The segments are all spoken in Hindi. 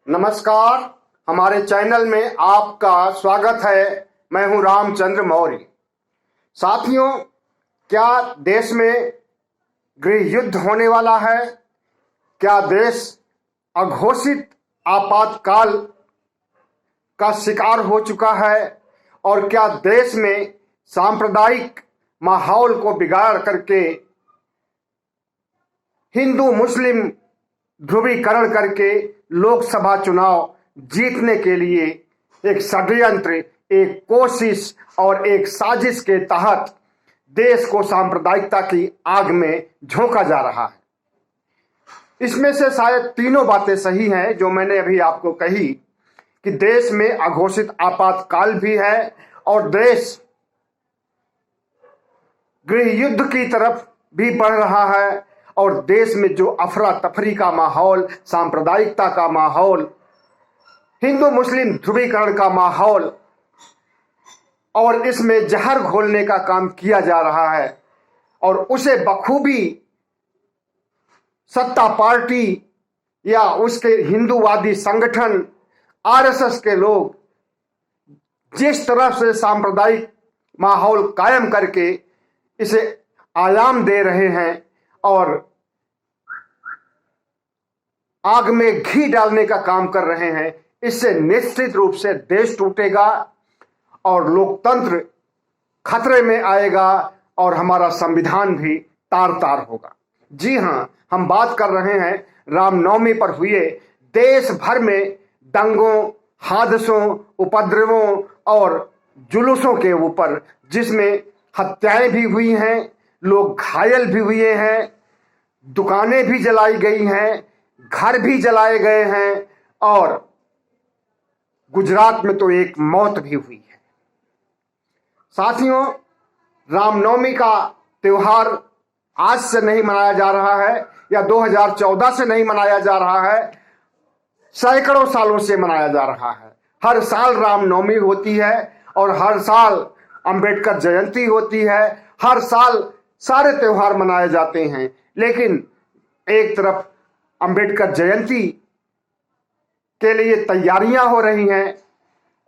नमस्कार। हमारे चैनल में आपका स्वागत है। मैं हूं रामचंद्र मौर्य। साथियों, क्या देश में गृह युद्ध होने वाला है? क्या देश अघोषित आपातकाल का शिकार हो चुका है? और क्या देश में सांप्रदायिक माहौल को बिगाड़ करके हिंदू मुस्लिम ध्रुवीकरण करके लोकसभा चुनाव जीतने के लिए एक षड्यंत्र, एक कोशिश और एक साजिश के तहत देश को सांप्रदायिकता की आग में झोंका जा रहा है? इसमें से शायद तीनों बातें सही हैं जो मैंने अभी आपको कही, कि देश में अघोषित आपातकाल भी है और देश गृह युद्ध की तरफ भी बढ़ रहा है, और देश में जो अफरा तफरी का माहौल, सांप्रदायिकता का माहौल, हिंदू मुस्लिम ध्रुवीकरण का माहौल और इसमें जहर घोलने का काम किया जा रहा है, और उसे बखूबी सत्ता पार्टी या उसके हिंदूवादी संगठन आरएसएस के लोग जिस तरह से सांप्रदायिक माहौल कायम करके इसे आयाम दे रहे हैं और आग में घी डालने का काम कर रहे हैं, इससे निश्चित रूप से देश टूटेगा और लोकतंत्र खतरे में आएगा और हमारा संविधान भी तार तार होगा। जी हां, हम बात कर रहे हैं रामनवमी पर हुए देश भर में दंगों, हादसों, उपद्रवों और जुलूसों के ऊपर, जिसमें हत्याएं भी हुई हैं, लोग घायल भी हुए हैं, दुकानें भी जलाई गई हैं, घर भी जलाए गए हैं, और गुजरात में तो एक मौत भी हुई है। साथियों, रामनवमी का त्योहार आज से नहीं मनाया जा रहा है या 2014 से नहीं मनाया जा रहा है, सैकड़ों सालों से मनाया जा रहा है। हर साल रामनवमी होती है और हर साल अंबेडकर जयंती होती है, हर साल सारे त्योहार मनाए जाते हैं। लेकिन एक तरफ अंबेडकर जयंती के लिए तैयारियां हो रही हैं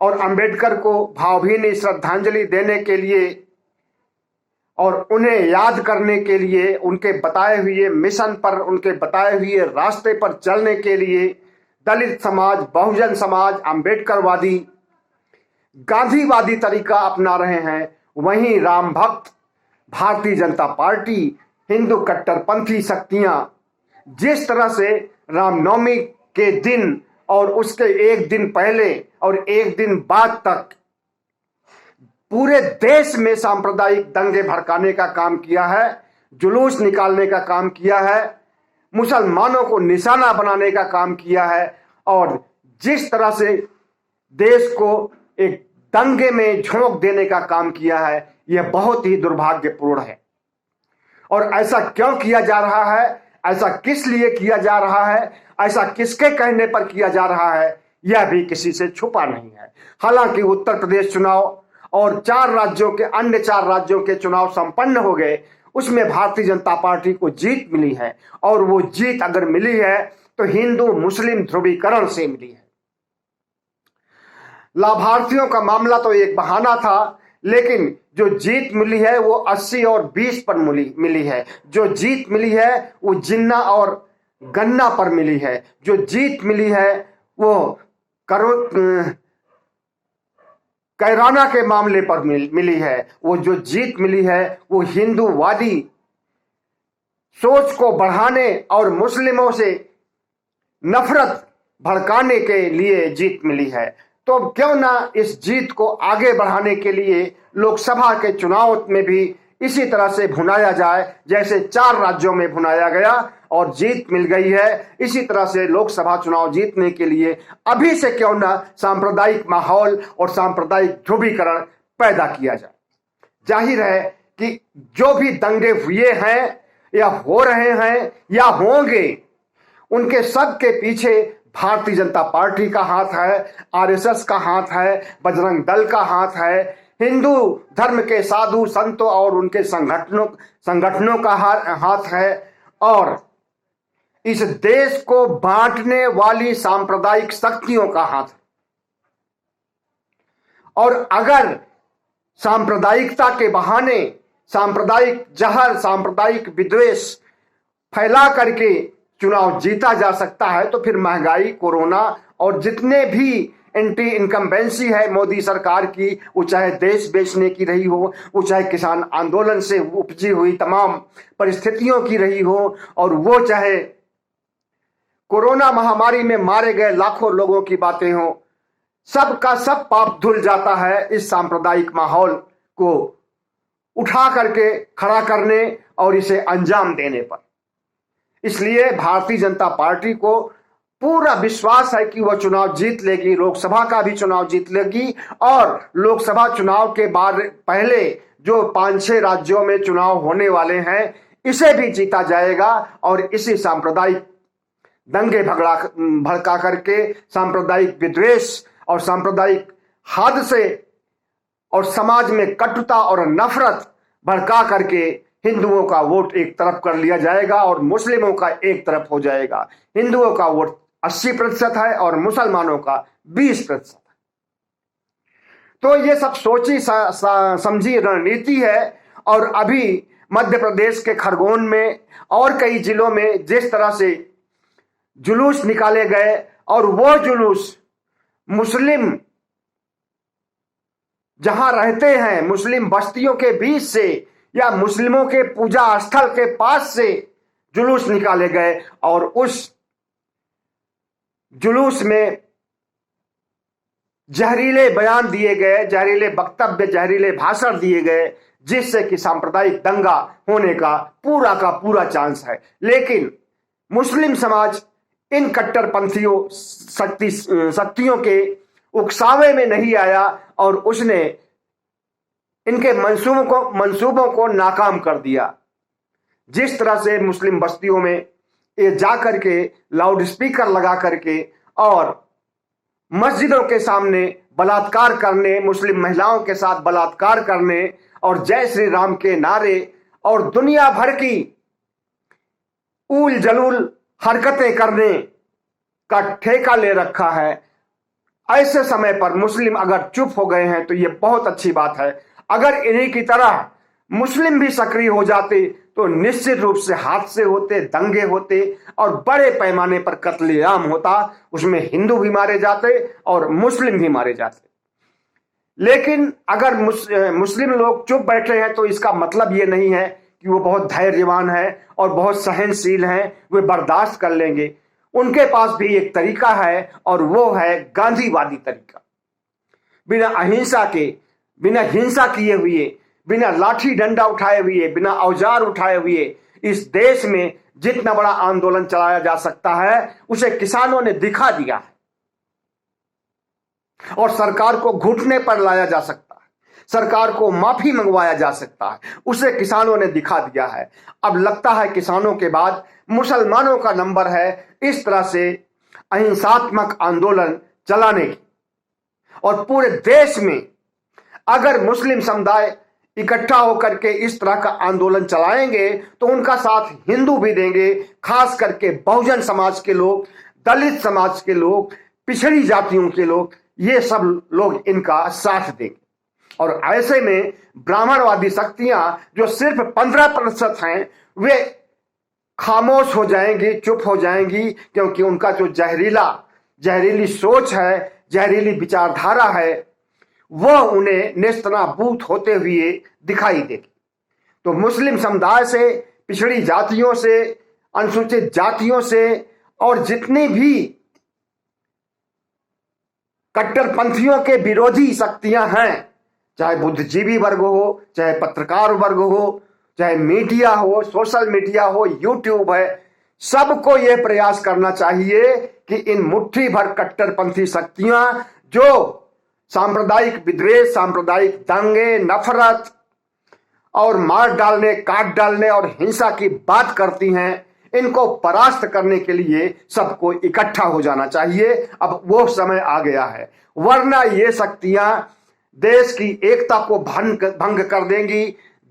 और अंबेडकर को भावभीनी श्रद्धांजलि देने के लिए और उन्हें याद करने के लिए, उनके बताए हुए मिशन पर, उनके बताए हुए रास्ते पर चलने के लिए दलित समाज, बहुजन समाज, अंबेडकरवादी, गांधीवादी तरीका अपना रहे हैं। वहीं राम भक्त, भारतीय जनता पार्टी, हिंदू कट्टरपंथी शक्तियां जिस तरह से रामनवमी के दिन और उसके एक दिन पहले और एक दिन बाद तक पूरे देश में सांप्रदायिक दंगे भड़काने का काम किया है, जुलूस निकालने का काम किया है, मुसलमानों को निशाना बनाने का काम किया है, और जिस तरह से देश को एक दंगे में झोंक देने का काम किया है, यह बहुत ही दुर्भाग्यपूर्ण है। और ऐसा क्यों किया जा रहा है, ऐसा किस लिए किया जा रहा है, ऐसा किसके कहने पर किया जा रहा है, यह भी किसी से छुपा नहीं है। हालांकि उत्तर प्रदेश चुनाव और अन्य चार राज्यों के चुनाव संपन्न हो गए, उसमें भारतीय जनता पार्टी को जीत मिली है, और वो जीत अगर मिली है तो हिंदू मुस्लिम ध्रुवीकरण से मिली है। लाभार्थियों का मामला तो एक बहाना था, लेकिन जो जीत मिली है वो 80 और 20 पर मिली है। जो जीत मिली है वो जिन्ना और गन्ना पर मिली है। जो जीत मिली है वो कैराना के मामले पर मिली है। वो जो जीत मिली है वो हिंदूवादी सोच को बढ़ाने और मुस्लिमों से नफरत भड़काने के लिए जीत मिली है। तो क्यों ना इस जीत को आगे बढ़ाने के लिए लोकसभा के चुनाव में भी इसी तरह से भुनाया जाए, जैसे 4 राज्यों में भुनाया गया और जीत मिल गई है। इसी तरह से लोकसभा चुनाव जीतने के लिए अभी से क्यों ना सांप्रदायिक माहौल और सांप्रदायिक ध्रुवीकरण पैदा किया जाए। जाहिर है कि जो भी दंगे हुए हैं या हो रहे हैं या होंगे, उनके सब के पीछे भारतीय जनता पार्टी का हाथ है, आरएसएस का हाथ है, बजरंग दल का हाथ है, हिंदू धर्म के साधु संतों और उनके संगठनों का हाथ है। और इस देश को बांटने वाली सांप्रदायिक शक्तियों का हाथ है। और अगर सांप्रदायिकता के बहाने सांप्रदायिक जहर, सांप्रदायिक विद्वेष फैला करके चुनाव जीता जा सकता है, तो फिर महंगाई, कोरोना और जितने भी एंटी इनकम्बेंसी है मोदी सरकार की, वो चाहे देश बेचने की रही हो, वो चाहे किसान आंदोलन से उपजी हुई तमाम परिस्थितियों की रही हो, और वो चाहे कोरोना महामारी में मारे गए लाखों लोगों की बातें हो, सब का सब पाप धुल जाता है इस सांप्रदायिक माहौल को उठा करके खड़ा करने और इसे अंजाम देने पर। इसलिए भारतीय जनता पार्टी को पूरा विश्वास है कि वह चुनाव जीत लेगी, लोकसभा का भी चुनाव जीत लेगी, और लोकसभा चुनाव के बाद पहले जो 5-6 राज्यों में चुनाव होने वाले हैं, इसे भी जीता जाएगा। और इसी सांप्रदायिक दंगे भड़का करके, सांप्रदायिक विद्वेष और सांप्रदायिक हादसे और समाज में कटुता और नफरत भड़का करके हिंदुओं का वोट एक तरफ कर लिया जाएगा और मुस्लिमों का एक तरफ हो जाएगा। हिंदुओं का वोट 80% है और मुसलमानों का 20% है। तो ये सब सोची समझी रणनीति है। और अभी मध्य प्रदेश के खरगोन में और कई जिलों में जिस तरह से जुलूस निकाले गए, और वो जुलूस मुस्लिम जहां रहते हैं, मुस्लिम बस्तियों के बीच से या मुस्लिमों के पूजा स्थल के पास से जुलूस निकाले गए, और उस जुलूस में जहरीले बयान दिए गए, जहरीले वक्तव्य, जहरीले भाषण दिए गए, जिससे कि सांप्रदायिक दंगा होने का पूरा चांस है। लेकिन मुस्लिम समाज इन कट्टरपंथियों शक्तियों के उकसावे में नहीं आया और उसने इनके मंसूबों को नाकाम कर दिया। जिस तरह से मुस्लिम बस्तियों में ये जाकर के लाउड स्पीकर लगा करके और मस्जिदों के सामने बलात्कार करने, मुस्लिम महिलाओं के साथ बलात्कार करने और जय श्री राम के नारे और दुनिया भर की ऊल जलूल हरकतें करने का ठेका ले रखा है, ऐसे समय पर मुस्लिम अगर चुप हो गए हैं तो ये बहुत अच्छी बात है। अगर इन्हीं की तरह मुस्लिम भी सक्रिय हो जाते तो निश्चित रूप से हादसे होते, दंगे होते और बड़े पैमाने पर कत्लेआम होता। उसमें हिंदू भी मारे जाते और मुस्लिम भी मारे जाते। लेकिन अगर मुस्लिम लोग चुप बैठे हैं तो इसका मतलब ये नहीं है कि वो बहुत धैर्यवान है और बहुत सहनशील हैं, वे बर्दाश्त कर लेंगे। उनके पास भी एक तरीका है और वो है गांधीवादी तरीका। बिना अहिंसा के, बिना हिंसा किए हुए, बिना लाठी डंडा उठाए हुए, बिना औजार उठाए हुए इस देश में जितना बड़ा आंदोलन चलाया जा सकता है उसे किसानों ने दिखा दिया है और सरकार को घुटने पर लाया जा सकता है, सरकार को माफी मंगवाया जा सकता है, उसे किसानों ने दिखा दिया है। अब लगता है किसानों के बाद मुसलमानों का नंबर है इस तरह से अहिंसात्मक आंदोलन चलाने की। और पूरे देश में अगर मुस्लिम समुदाय इकट्ठा होकर के इस तरह का आंदोलन चलाएंगे तो उनका साथ हिंदू भी देंगे, खास करके बहुजन समाज के लोग, दलित समाज के लोग, पिछड़ी जातियों के लोग, ये सब लोग इनका साथ देंगे। और ऐसे में ब्राह्मणवादी शक्तियां जो सिर्फ 15% हैं वे खामोश हो जाएंगी, चुप हो जाएंगी, क्योंकि उनका जो जहरीली सोच है, जहरीली विचारधारा है, वह उन्हें नेस्तनाबूद होते हुए दिखाई देगी। तो मुस्लिम समुदाय से, पिछड़ी जातियों से, अनुसूचित जातियों से और जितनी भी कट्टरपंथियों के विरोधी शक्तियां हैं, चाहे बुद्धिजीवी वर्ग हो, चाहे पत्रकार वर्ग हो, चाहे मीडिया हो, सोशल मीडिया हो, यूट्यूब है, सबको यह प्रयास करना चाहिए कि इन मुट्ठी भर कट्टरपंथी शक्तियां जो सांप्रदायिक विद्वेष, सांप्रदायिक दंगे, नफरत और मार डालने, काट डालने और हिंसा की बात करती हैं, इनको परास्त करने के लिए सबको इकट्ठा हो जाना चाहिए। अब वो समय आ गया है, वरना ये शक्तियां देश की एकता को भंग कर देंगी,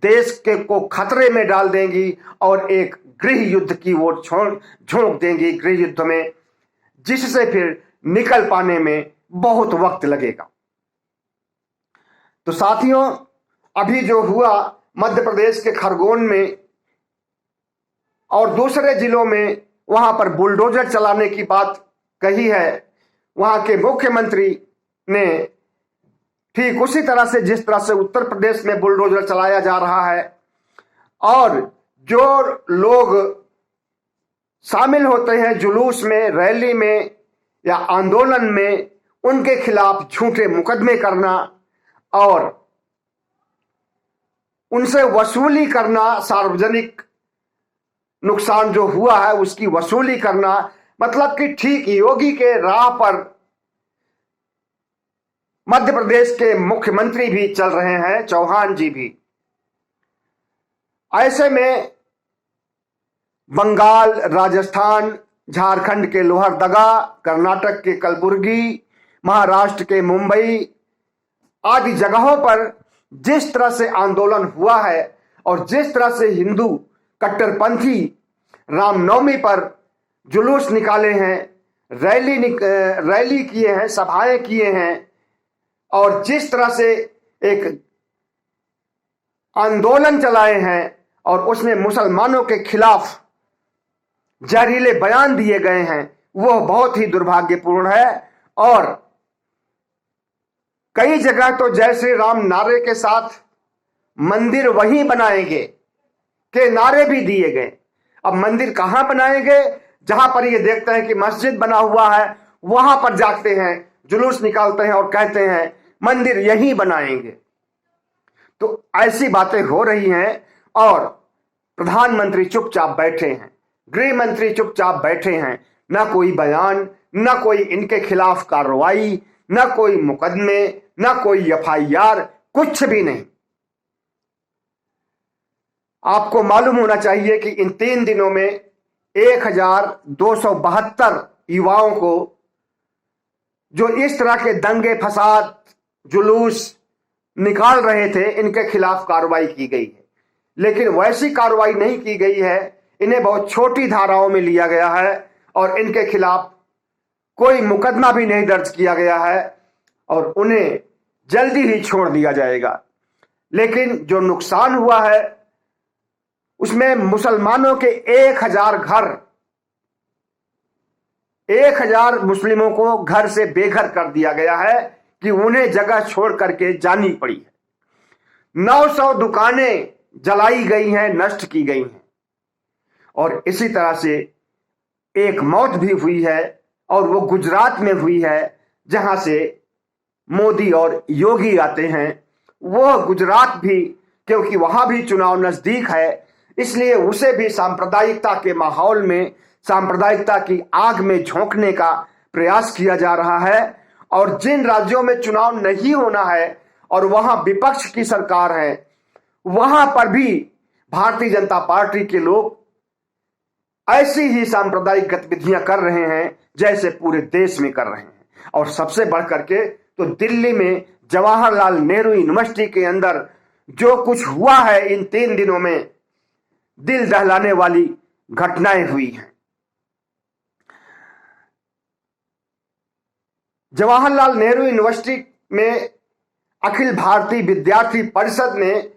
देश को खतरे में डाल देंगी और एक गृह युद्ध की ओर झोंक देंगे, गृह युद्ध में, जिससे फिर निकल पाने में बहुत वक्त लगेगा। तो साथियों, अभी जो हुआ मध्य प्रदेश के खरगोन में और दूसरे जिलों में, वहां पर बुलडोजर चलाने की बात कही है, वहां के मुख्यमंत्री ने ठीक उसी तरह से जिस तरह से उत्तर प्रदेश में बुलडोजर चलाया जा रहा है, और जो लोग शामिल होते हैं जुलूस में, रैली में या आंदोलन में, उनके खिलाफ झूठे मुकदमे करना और उनसे वसूली करना, सार्वजनिक नुकसान जो हुआ है उसकी वसूली करना, मतलब कि ठीक योगी के राह पर मध्य प्रदेश के मुख्यमंत्री भी चल रहे हैं, चौहान जी भी। ऐसे में बंगाल, राजस्थान, झारखंड के लोहरदगा, कर्नाटक के कलबुर्गी, महाराष्ट्र के मुंबई आदि जगहों पर जिस तरह से आंदोलन हुआ है और जिस तरह से हिंदू कट्टरपंथी रामनवमी पर जुलूस निकाले हैं, रैली किए हैं, सभाएं किए हैं, और जिस तरह से एक आंदोलन चलाए हैं और उसमें मुसलमानों के खिलाफ जहरीले बयान दिए गए हैं, वह बहुत ही दुर्भाग्यपूर्ण है। और कई जगह तो जय श्री राम नारे के साथ मंदिर वहीं बनाएंगे के नारे भी दिए गए। अब मंदिर कहां बनाएंगे? जहां पर ये देखते हैं कि मस्जिद बना हुआ है, वहां पर जाते हैं, जुलूस निकालते हैं और कहते हैं मंदिर यहीं बनाएंगे। तो ऐसी बातें हो रही हैं और प्रधानमंत्री चुपचाप बैठे हैं, गृह मंत्री चुपचाप बैठे हैं, ना कोई बयान, ना कोई इनके खिलाफ कार्रवाई, ना कोई मुकदमे, ना कोई एफआईआर, कुछ भी नहीं। आपको मालूम होना चाहिए कि इन 3 दिनों में 1272 युवाओं को जो इस तरह के दंगे फसाद जुलूस निकाल रहे थे, इनके खिलाफ कार्रवाई की गई है। लेकिन वैसी कार्रवाई नहीं की गई है, इन्हें बहुत छोटी धाराओं में लिया गया है और इनके खिलाफ कोई मुकदमा भी नहीं दर्ज किया गया है और उन्हें जल्दी ही छोड़ दिया जाएगा। लेकिन जो नुकसान हुआ है उसमें मुसलमानों के 1000 घर, 1000 मुस्लिमों को घर से बेघर कर दिया गया है कि उन्हें जगह छोड़ करके जानी पड़ी है। 900 दुकानें जलाई गई हैं, नष्ट की गई हैं। और इसी तरह से एक मौत भी हुई है और वो गुजरात में हुई है, जहां से मोदी और योगी आते हैं। वो गुजरात भी, क्योंकि वहां भी चुनाव नजदीक है, इसलिए उसे भी सांप्रदायिकता के माहौल में, सांप्रदायिकता की आग में झोंकने का प्रयास किया जा रहा है। और जिन राज्यों में चुनाव नहीं होना है और वहां विपक्ष की सरकार है, वहां पर भी भारतीय जनता पार्टी के लोग ऐसी ही सांप्रदायिक गतिविधियां कर रहे हैं जैसे पूरे देश में कर रहे हैं। और सबसे बढ़कर के तो दिल्ली में जवाहरलाल नेहरू यूनिवर्सिटी के अंदर जो कुछ हुआ है इन 3 दिनों में, दिल दहलाने वाली घटनाएं हुई हैं। जवाहरलाल नेहरू यूनिवर्सिटी में अखिल भारतीय विद्यार्थी परिषद ने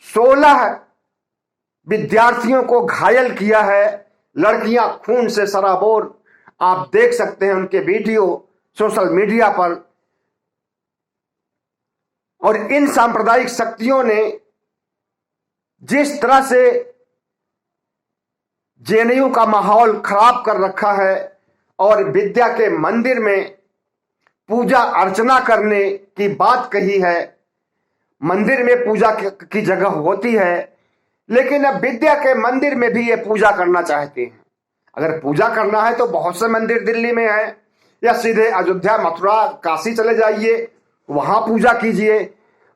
16 विद्यार्थियों को घायल किया है। लड़कियां खून से सराबोर, आप देख सकते हैं उनके वीडियो सोशल मीडिया पर। और इन सांप्रदायिक शक्तियों ने जिस तरह से जेएनयू का माहौल खराब कर रखा है और विद्या के मंदिर में पूजा अर्चना करने की बात कही है, मंदिर में पूजा की जगह होती है, लेकिन अब विद्या के मंदिर में भी ये पूजा करना चाहते हैं। अगर पूजा करना है तो बहुत से मंदिर दिल्ली में है, या सीधे अयोध्या, मथुरा, काशी चले जाइए, वहां पूजा कीजिए।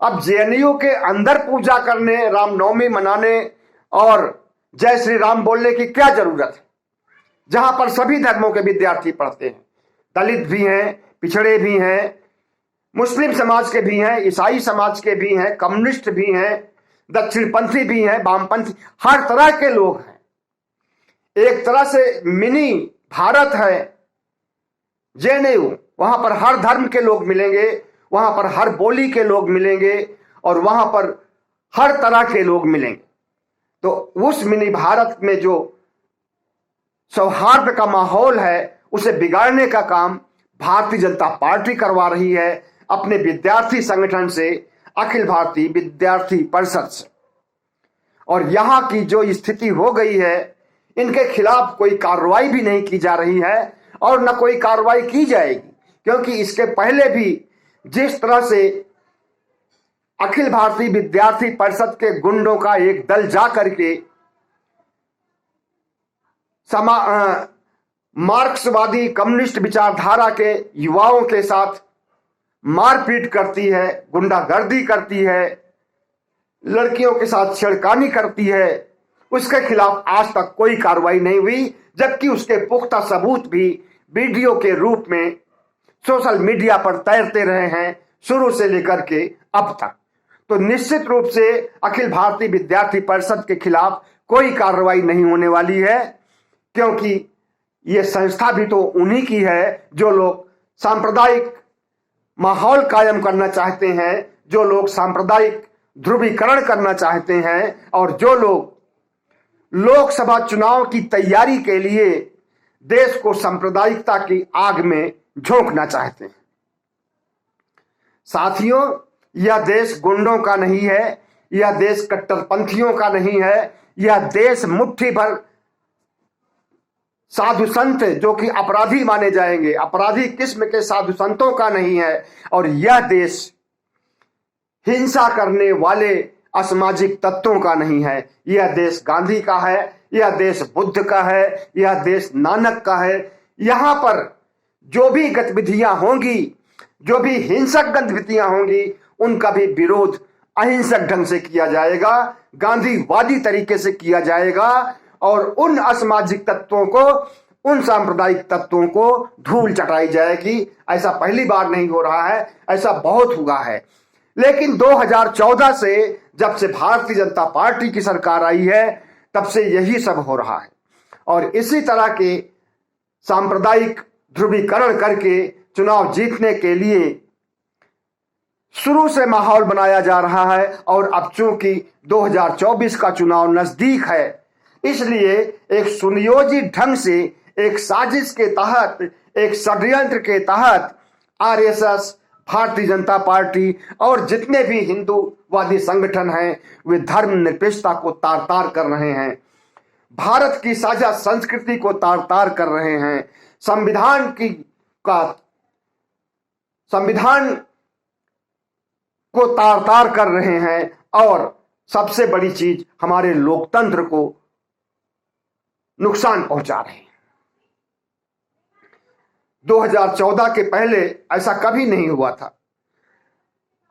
अब जेएनयू के अंदर पूजा करने, रामनवमी मनाने और जय श्री राम बोलने की क्या जरूरत है, जहां पर सभी धर्मों के विद्यार्थी पढ़ते हैं। दलित भी हैं, पिछड़े भी हैं, मुस्लिम समाज के भी हैं, ईसाई समाज के भी हैं, कम्युनिस्ट भी हैं, दक्षिणपंथी भी हैं, वामपंथी, हर तरह के लोग हैं। एक तरह से मिनी भारत है जेएनयू। वहां पर हर धर्म के लोग मिलेंगे, वहां पर हर बोली के लोग मिलेंगे और वहां पर हर तरह के लोग मिलेंगे। तो उस मिनी भारत में जो सौहार्द का माहौल है उसे बिगाड़ने का काम भारतीय जनता पार्टी करवा रही है अपने विद्यार्थी संगठन से, अखिल भारतीय विद्यार्थी परिषद से। और यहां की जो स्थिति हो गई है, इनके खिलाफ कोई कार्रवाई भी नहीं की जा रही है और न कोई कार्रवाई की जाएगी, क्योंकि इसके पहले भी जिस तरह से अखिल भारतीय विद्यार्थी परिषद के गुंडों का एक दल जा करके मार्क्सवादी कम्युनिस्ट विचारधारा के युवाओं के साथ मारपीट करती है, गुंडागर्दी करती है, लड़कियों के साथ छेड़खानी करती है, उसके खिलाफ आज तक कोई कार्रवाई नहीं हुई, जबकि उसके पुख्ता सबूत भी वीडियो के रूप में सोशल मीडिया पर तैरते रहे हैं शुरू से लेकर के अब तक। तो निश्चित रूप से अखिल भारतीय विद्यार्थी परिषद के खिलाफ कोई कार्रवाई नहीं होने वाली है, क्योंकि यह संस्था भी तो उन्हीं की है जो लोग सांप्रदायिक माहौल कायम करना चाहते हैं, जो लोग सांप्रदायिक ध्रुवीकरण करना चाहते हैं और जो लोग लोकसभा चुनाव की तैयारी के लिए देश को सांप्रदायिकता की आग में झोंकना चाहते हैं। साथियों, यह देश गुंडों का नहीं है, यह देश कट्टरपंथियों का नहीं है, यह देश मुट्ठी भर साधु संत जो कि अपराधी माने जाएंगे, अपराधी किस्म के साधु संतों का नहीं है, और यह देश हिंसा करने वाले असामाजिक तत्वों का नहीं है। यह देश गांधी का है, यह देश बुद्ध का है, यह देश नानक का है। यहां पर जो भी गतिविधियां होंगी, जो भी हिंसक गतिविधियां होंगी, उनका भी विरोध अहिंसक ढंग से किया जाएगा, गांधीवादी तरीके से किया जाएगा और उन असामाजिक तत्वों को, उन सांप्रदायिक तत्वों को धूल चटाई जाएगी। ऐसा पहली बार नहीं हो रहा है, ऐसा बहुत हुआ है। लेकिन 2014 से जब से भारतीय जनता पार्टी की सरकार आई है, तब से यही सब हो रहा है और इसी तरह के सांप्रदायिक ध्रुवीकरण करके चुनाव जीतने के लिए शुरू से माहौल बनाया जा रहा है। और अब चूंकि 2024 का चुनाव नजदीक है, इसलिए एक सुनियोजित ढंग से, एक साजिश के तहत, एक षड्यंत्र के तहत आरएसएस, भारतीय जनता पार्टी और जितने भी हिंदूवादी संगठन हैं, वे धर्मनिरपेक्षता को तार तार कर रहे हैं, भारत की साझा संस्कृति को तार तार कर रहे हैं, संविधान को तार तार कर रहे हैं और सबसे बड़ी चीज, हमारे लोकतंत्र को नुकसान पहुंचा रहे हैं। 2014 के पहले ऐसा कभी नहीं हुआ था।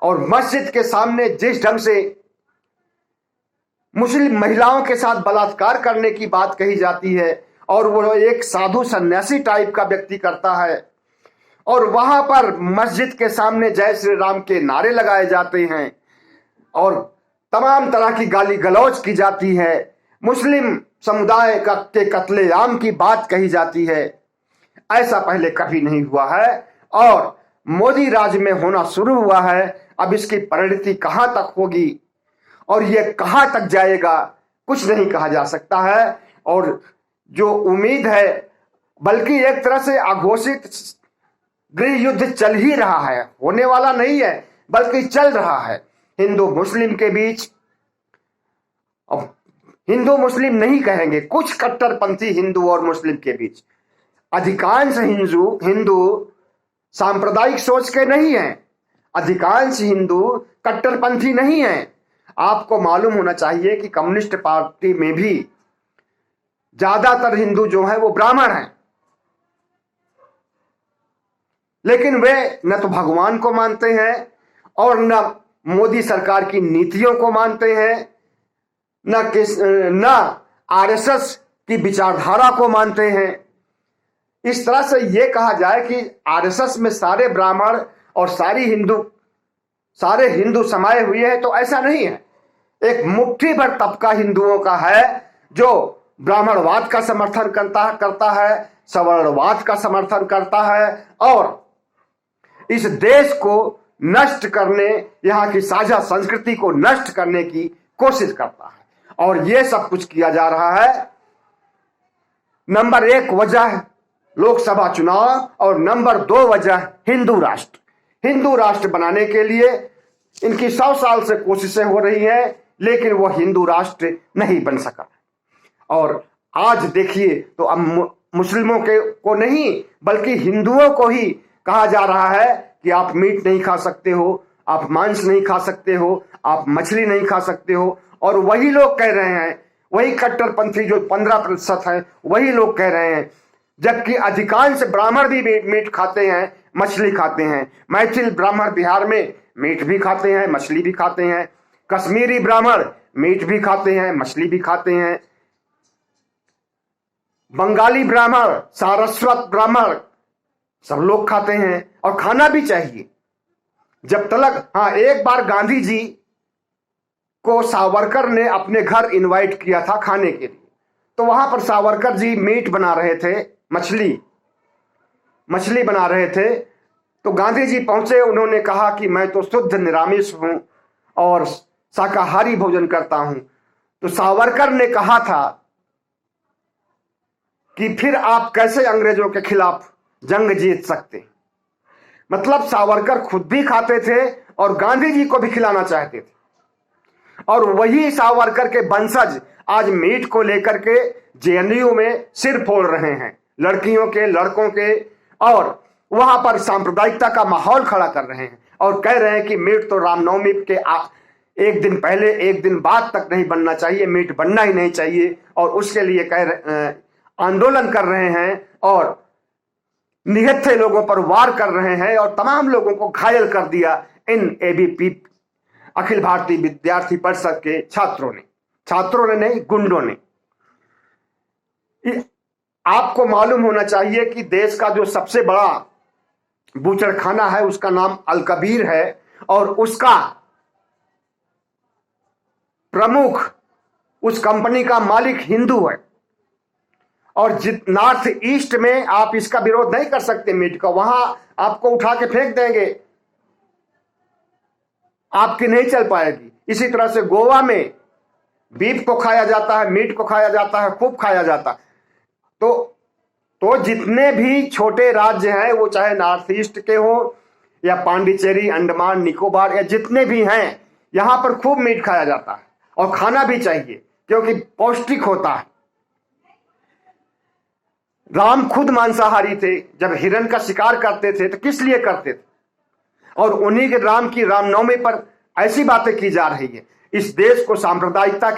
और मस्जिद के सामने जिस ढंग से मुस्लिम महिलाओं के साथ बलात्कार करने की बात कही जाती है और वो एक साधु सन्यासी टाइप का व्यक्ति करता है, और वहां पर मस्जिद के सामने जय श्री राम के नारे लगाए जाते हैं और तमाम तरह की गाली गलौज की जाती है, मुस्लिम समुदाय के कत्लेआम की बात कही जाती है, ऐसा पहले कभी नहीं हुआ है और मोदी राज में होना शुरू हुआ है। अब इसकी परिणति कहां तक होगी और यह कहां तक जाएगा, कुछ नहीं कहा जा सकता है। और जो उम्मीद है, बल्कि एक तरह से अघोषित गृह युद्ध चल ही रहा है, होने वाला नहीं है बल्कि चल रहा है हिंदू मुस्लिम के बीच। अब हिंदू मुस्लिम नहीं कहेंगे, कुछ कट्टरपंथी हिंदू और मुस्लिम के बीच। अधिकांश हिंदू सांप्रदायिक सोच के नहीं हैं, अधिकांश हिंदू कट्टरपंथी नहीं हैं। आपको मालूम होना चाहिए कि कम्युनिस्ट पार्टी में भी ज्यादातर हिंदू जो हैं वो ब्राह्मण हैं, लेकिन वे न तो भगवान को मानते हैं और न मोदी सरकार की नीतियों को मानते हैं, न आरएसएस की विचारधारा को मानते हैं। इस तरह से यह कहा जाए कि आरएसएस में सारे ब्राह्मण और सारे हिंदू समाये हुए हैं, तो ऐसा नहीं है। एक मुट्ठी भर तबका हिंदुओं का है जो ब्राह्मणवाद का समर्थन करता है, सवर्णवाद का समर्थन करता है और इस देश को नष्ट करने, यहाँ की साझा संस्कृति को नष्ट करने की कोशिश करता है। और यह सब कुछ किया जा रहा है। नंबर 1 वजह लोकसभा चुनाव और नंबर 2 वजह हिंदू राष्ट्र। हिंदू राष्ट्र बनाने के लिए इनकी 100 साल से कोशिशें हो रही हैं, लेकिन वह हिंदू राष्ट्र नहीं बन सका। और आज देखिए तो अब मुस्लिमों को नहीं बल्कि हिंदुओं को ही कहा जा रहा है कि आप मीट नहीं खा सकते हो, आप मांस नहीं खा सकते हो, आप मछली नहीं खा सकते हो। और वही लोग कह रहे हैं, वही कट्टरपंथी जो 15% है, वही लोग कह रहे हैं, जबकि अधिकांश ब्राह्मण भी मीट खाते हैं, मछली खाते हैं। मैथिल ब्राह्मण बिहार में मीट भी खाते हैं, मछली भी खाते हैं। कश्मीरी ब्राह्मण मीट भी खाते हैं, मछली भी खाते हैं। बंगाली ब्राह्मण, सारस्वत ब्राह्मण, सब लोग खाते हैं और खाना भी चाहिए। जब तक एक बार गांधी जी को सावरकर ने अपने घर इनवाइट किया था खाने के लिए, तो वहां पर सावरकर जी मीट बना रहे थे, मछली बना रहे थे। तो गांधी जी पहुंचे, उन्होंने कहा कि मैं तो शुद्ध निरामिष हूं और शाकाहारी भोजन करता हूं। तो सावरकर ने कहा था कि फिर आप कैसे अंग्रेजों के खिलाफ जंग जीत सकते। मतलब सावरकर खुद भी खाते थे और गांधी जी को भी खिलाना चाहते थे। और वही सावरकर के वंशज आज मीट को लेकर के जेएनयू में सिर फोड़ रहे हैं, लड़कियों के, लड़कों के, और वहां पर सांप्रदायिकता का माहौल खड़ा कर रहे हैं और कह रहे हैं कि मीट तो रामनवमी के एक दिन पहले, एक दिन बाद तक नहीं बनना चाहिए, मीट बनना ही नहीं चाहिए। और उसके लिए आंदोलन कर रहे हैं और निहत्थे लोगों पर वार कर रहे हैं और तमाम लोगों को घायल कर दिया इन एबीपी अखिल भारतीय विद्यार्थी परिषद के छात्रों ने नहीं, गुंडों ने। आपको मालूम होना चाहिए कि देश का जो सबसे बड़ा बूचड़खाना है उसका नाम अल कबीर है और उसका प्रमुख, उस कंपनी का मालिक हिंदू है। और नॉर्थ ईस्ट में आप इसका विरोध नहीं कर सकते मीट का, वहां आपको उठा के फेंक देंगे, आपकी नहीं चल पाएगी। इसी तरह से गोवा में बीफ को खाया जाता है, मीट को खाया जाता है, खूब खाया जाता है। तो जितने भी छोटे राज्य हैं, वो चाहे नॉर्थ ईस्ट के हो या पांडिचेरी, अंडमान निकोबार या जितने भी हैं, यहां पर खूब मीट खाया जाता है और खाना भी चाहिए क्योंकि पौष्टिक होता है। राम खुद मांसाहारी थे, जब हिरण का शिकार करते थे तो किस लिए करते थे? और उन्हीं के राम की रामनवमी पर ऐसी बातें की जा रही है। इस देश को सांप्रदायिकता के